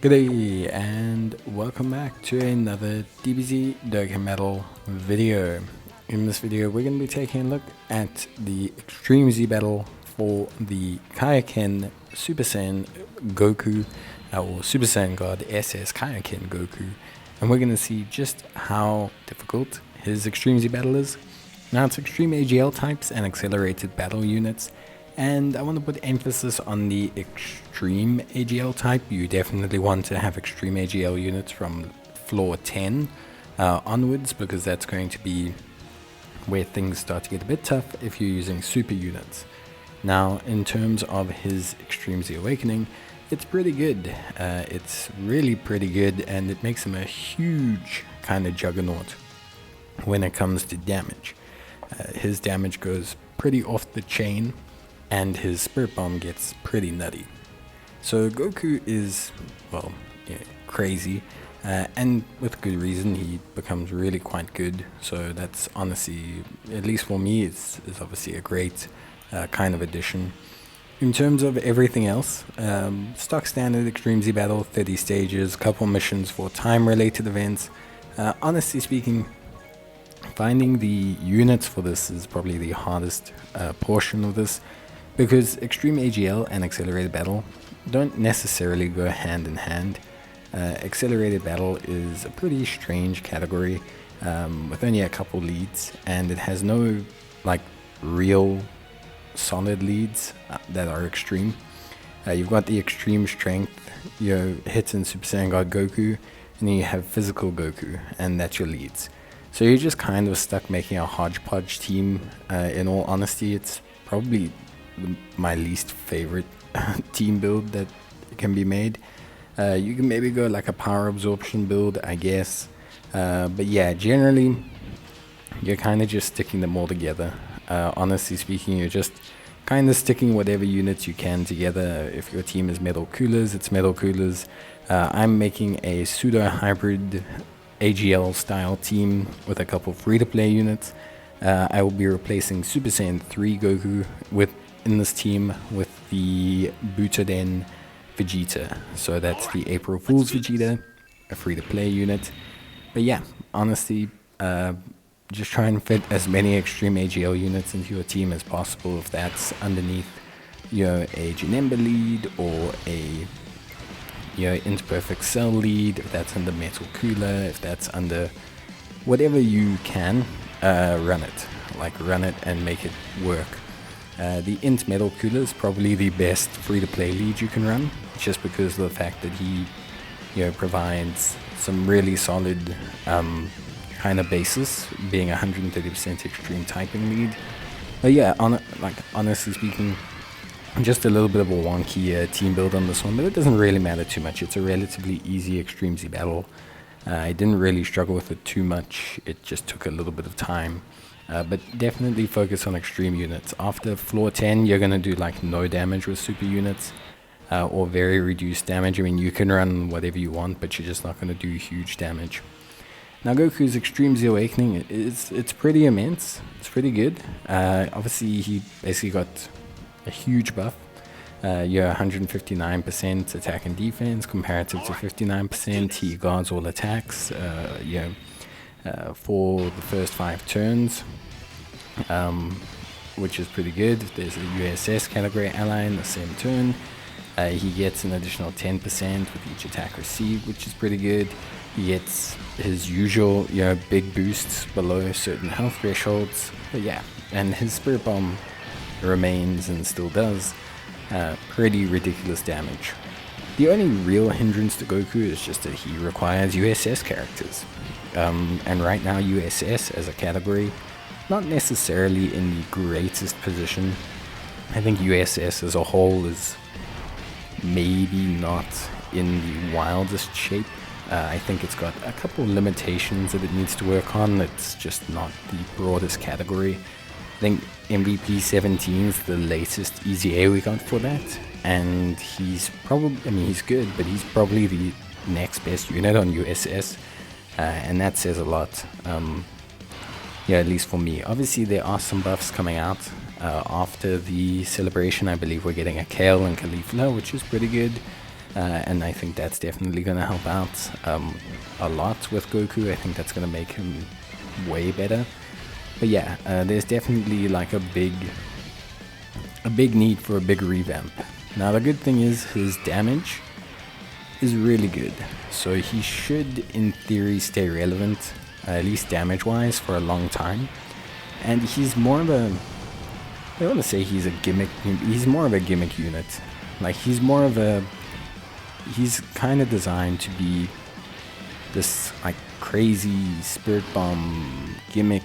G'day and welcome back to another Dbz Dokkan Metal video. In this video we're going to be taking a look at the Extreme Z battle for the Kaioken Super Saiyan Goku or Super Saiyan God SS Kaioken Goku, and we're going to see just how difficult his Extreme Z battle is. Now it's Extreme AGL types and accelerated battle units, and I want to put emphasis on the Extreme AGL type. You definitely want to have Extreme AGL units from floor 10 onwards, because that's going to be where things start to get a bit tough if you're using super units. Now, in terms of his Extreme Z Awakening, it's pretty good. It's really pretty good, and it makes him a huge kind of juggernaut when it comes to damage. His damage goes pretty off the chain, and his Spirit Bomb gets pretty nutty. So Goku is, well, crazy, and with good reason. He becomes really quite good, so that's honestly, at least for me, is obviously a great kind of addition. In terms of everything else, stock standard Extreme Z battle, 30 stages, couple missions for time-related events. Honestly speaking, finding the units for this is probably the hardest portion of this, because Extreme AGL and Accelerated Battle don't necessarily go hand in hand. Accelerated Battle is a pretty strange category with only a couple leads, and it has no real solid leads that are extreme. You've got the extreme strength, hits in Super Saiyan God Goku, and then you have physical Goku, and that's your leads. So you're just kind of stuck making a hodgepodge team. In all honesty, it's probably my least favorite team build that can be made. You can maybe go like a power absorption build, I guess, but yeah, generally you're kind of just sticking them all together. Honestly speaking, you're just kind of sticking whatever units you can together. If your team is metal coolers, it's metal coolers. I'm making a pseudo hybrid AGL style team with a couple free-to-play units. I will be replacing Super Saiyan 3 Goku in this team with the Butoden Vegeta. So that's the April Fool's Vegeta, a free-to-play unit. But yeah, honestly, just try and fit as many Extreme AGL units into your team as possible. If that's underneath a Janemba lead, or a Imperfect Cell lead, if that's under Metal Cooler, if that's under whatever you can, run it and make it work. The Int Metal Cooler is probably the best free-to-play lead you can run, just because of the fact that he provides some really solid kind of basis, being 130% extreme typing lead. But yeah, honestly speaking, just a little bit of a wonky team build on this one, but it doesn't really matter too much. It's a relatively easy Extreme Z battle. I didn't really struggle with it too much. It just took a little bit of time. But definitely focus on extreme units. After floor 10, you're going to do no damage with super units, or very reduced damage. I mean, you can run whatever you want, but you're just not going to do huge damage. Now, Goku's Extreme Z Awakening, it's pretty immense. It's pretty good. Obviously, he basically got a huge buff. You're 159% attack and defense, comparative to 59%. He guards all attacks for the first 5 turns, which is pretty good. There's a USS category ally in the same turn. He gets an additional 10% with each attack received, which is pretty good. He gets his usual big boosts below certain health thresholds. But yeah, and his Spirit Bomb remains and still does pretty ridiculous damage. The only real hindrance to Goku is just that he requires USS characters. And right now USS as a category, not necessarily in the greatest position. I think USS as a whole is maybe not in the wildest shape. I think it's got a couple limitations that it needs to work on. It's just not the broadest category. I think MVP 17 is the latest EZA we got for that, and he's good, but he's probably the next best unit on USS, and that says a lot. At least for me. Obviously, there are some buffs coming out after the celebration. I believe we're getting a Kale and Caulifla, which is pretty good. and I think that's definitely going to help out a lot with Goku. I think that's going to make him way better. But yeah, there's definitely like a big need for a big revamp. Now the good thing is his damage is really good, so he should in theory stay relevant, at least damage wise, for a long time. And he's more of a, I don't want to say he's a gimmick, he's more of a gimmick unit. Like he's kind of designed to be this like crazy spirit bomb gimmick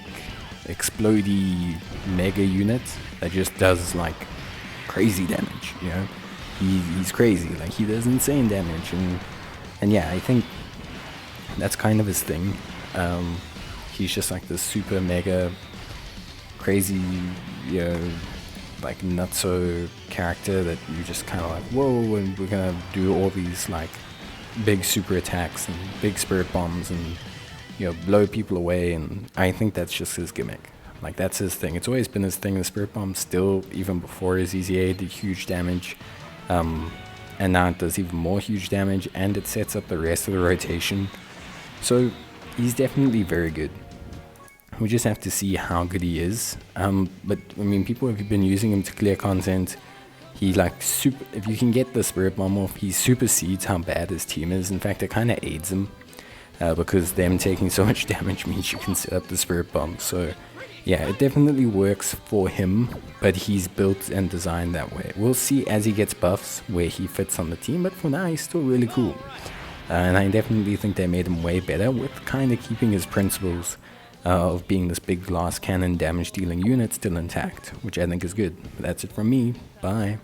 explodey mega unit that just does like crazy damage, you know. He's crazy, like he does insane damage, and yeah, I think that's kind of his thing. He's just like this super mega crazy, you know, like nutso character that you just kind of like, whoa, and we're gonna do all these like big super attacks and big spirit bombs and, you know, blow people away. And I think that's just his gimmick. Like that's his thing. It's always been his thing. The spirit bomb still, even before his EZA, did huge damage. And now it does even more huge damage, and it sets up the rest of the rotation. So he's definitely very good. We just have to see how good he is. But I mean, people have been using him to clear content. He like if you can get the spirit bomb off, he supersedes how bad his team is. In fact, it kind of aids him, because them taking so much damage means you can set up the spirit bomb. So yeah, it definitely works for him, but he's built and designed that way. We'll see as he gets buffs where he fits on the team, but for now he's still really cool. And I definitely think they made him way better with kind of keeping his principles of being this big glass cannon damage dealing unit still intact, which I think is good. But that's it from me. Bye.